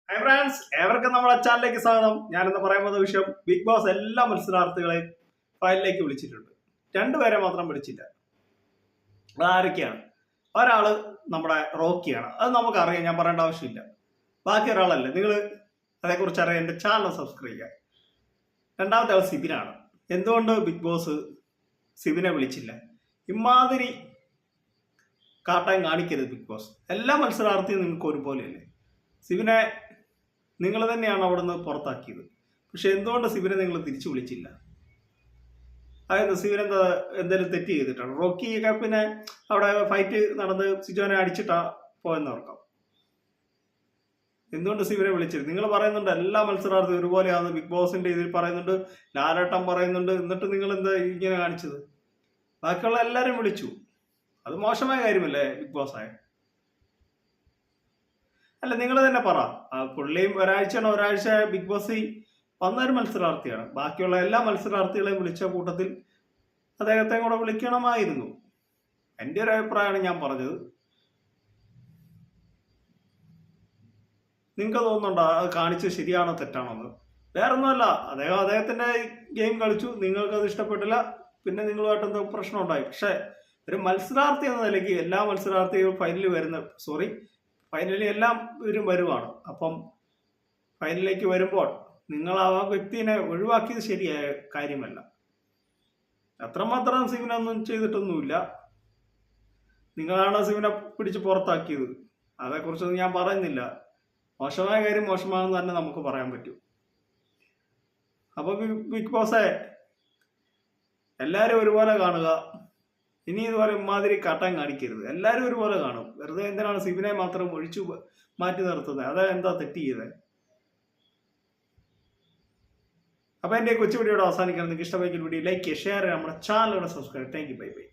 Hi friends, ഏവർക്കും നമ്മുടെ ചാനലിലേക്ക് സ്വാഗതം. ഞാനിന്ന് പറയാൻ പോകുന്ന വിഷയം, ബിഗ് ബോസ് എല്ലാ മത്സരാർത്ഥികളെയും ഫൈനലിലേക്ക് വിളിച്ചിട്ടുണ്ട്. രണ്ടുപേരെ മാത്രം വിളിച്ചില്ല. അതാരൊക്കെയാണ്? ഒരാള് നമ്മുടെ റോക്കിയാണ്. അത് നമുക്കറിയാം, ഞാൻ പറയേണ്ട ആവശ്യമില്ല. ബാക്കി ഒരാളല്ലേ, നിങ്ങൾ അതേക്കുറിച്ച് അറിയാൻ എൻ്റെ ചാനൽ സബ്സ്ക്രൈബ് ചെയ്യുക. രണ്ടാമത്തെ ആൾ സിബിനാണ്. എന്തുകൊണ്ട് ബിഗ് ബോസ് സിബിനെ വിളിച്ചില്ല? ഇമാതിരി കാട്ടാൻ കാണിക്കരുത് ബിഗ് ബോസ്. എല്ലാ മത്സരാർത്ഥിയും നിങ്ങൾക്ക് ഒരുപോലെയല്ലേ. സിബിനെ നിങ്ങൾ തന്നെയാണ് അവിടെ നിന്ന് പുറത്താക്കിയത്. പക്ഷെ എന്തുകൊണ്ട് സിബിനെ നിങ്ങൾ തിരിച്ചു വിളിച്ചില്ല? അതായത് സിബിൻ എന്തെങ്കിലും തെറ്റ് ചെയ്തിട്ടാണ്? റോക്കിയൊക്കെ പിന്നെ അവിടെ ഫൈറ്റ് നടന്ന് സിജോനെ അടിച്ചിട്ടാ പോയെന്ന് ഓർക്കാം. എന്തുകൊണ്ട് സിബിനെ വിളിച്ചത്? നിങ്ങൾ പറയുന്നുണ്ട് എല്ലാ മത്സരാർത്ഥിയും ഒരുപോലെയാണ്, ബിഗ് ബോസിന്റെ ഇതിൽ പറയുന്നുണ്ട്, ലാലേട്ടൻ പറയുന്നുണ്ട്. എന്നിട്ട് നിങ്ങൾ എന്താ ഇങ്ങനെ കാണിച്ചത്? ബാക്കിയുള്ള എല്ലാവരും വിളിച്ചു. അത് മോശമായ കാര്യമല്ലേ ബിഗ് ബോസ് ആയ? അല്ല, നിങ്ങൾ തന്നെ പറ. പുള്ളിയും ഒരാഴ്ച ബിഗ് ബോസിൽ വന്നൊരു മത്സരാർത്ഥിയാണ്. ബാക്കിയുള്ള എല്ലാ മത്സരാർത്ഥികളെയും വിളിച്ച കൂട്ടത്തിൽ അദ്ദേഹത്തെ കൂടെ വിളിക്കണമായിരുന്നു. എൻ്റെ ഒരു അഭിപ്രായമാണ് ഞാൻ പറഞ്ഞത്. നിങ്ങൾക്ക് തോന്നുന്നുണ്ടോ അത് കാണിച്ച് ശരിയാണോ തെറ്റാണോ എന്ന്? വേറൊന്നുമല്ല, അദ്ദേഹത്തിന്റെ ഗെയിം കളിച്ചു, നിങ്ങൾക്കത് ഇഷ്ടപ്പെട്ടില്ല, പിന്നെ നിങ്ങളുമായിട്ടെന്തോ പ്രശ്നം ഉണ്ടായി. പക്ഷെ ഒരു മത്സരാർത്ഥി എന്ന നിലയ്ക്ക് എല്ലാ മത്സരാർത്ഥികളും ഫൈനലിൽ എല്ലാം ഇവരും വരുവാണ്. അപ്പം ഫൈനലിലേക്ക് വരുമ്പോൾ നിങ്ങൾ ആ വ്യക്തിനെ ഒഴിവാക്കിയത് ശരിയായ കാര്യമല്ല. അത്രമാത്രം സിവിനൊന്നും ചെയ്തിട്ടൊന്നുമില്ല. നിങ്ങളാണ് സിവിനെ പിടിച്ച് പുറത്താക്കിയത്. അതേക്കുറിച്ചൊന്നും ഞാൻ പറയുന്നില്ല. മോശമായ കാര്യം മോശമാണെന്ന് തന്നെ നമുക്ക് പറയാൻ പറ്റും. അപ്പൊ ബിഗ് ബോസെ എല്ലാവരും ഒരുപോലെ കാണുക. ഇനി ഇതുപോലെ ഇമാതിരി കാട്ടാൻ കാണിക്കരുത്. എല്ലാവരും ഒരുപോലെ കാണും. വെറുതെ എന്തിനാണ് സിബിനെ മാത്രം ഒഴിച്ചു മാറ്റി നിർത്തുന്നത്? അതാ എന്താ തെറ്റ് ചെയ്തത്? അപ്പൊ എന്റെ കൊച്ചു വീഡിയോയുടെ അവസാനിക്കണം. നിങ്ങൾക്ക് ഇഷ്ടമായെങ്കിൽ വീഡിയോ ലൈക്ക് ചെയ്യുക, ഷെയർ ചെയ്യുക, നമ്മുടെ ചാനലിലൂടെ subscribe. Thank you, bye bye.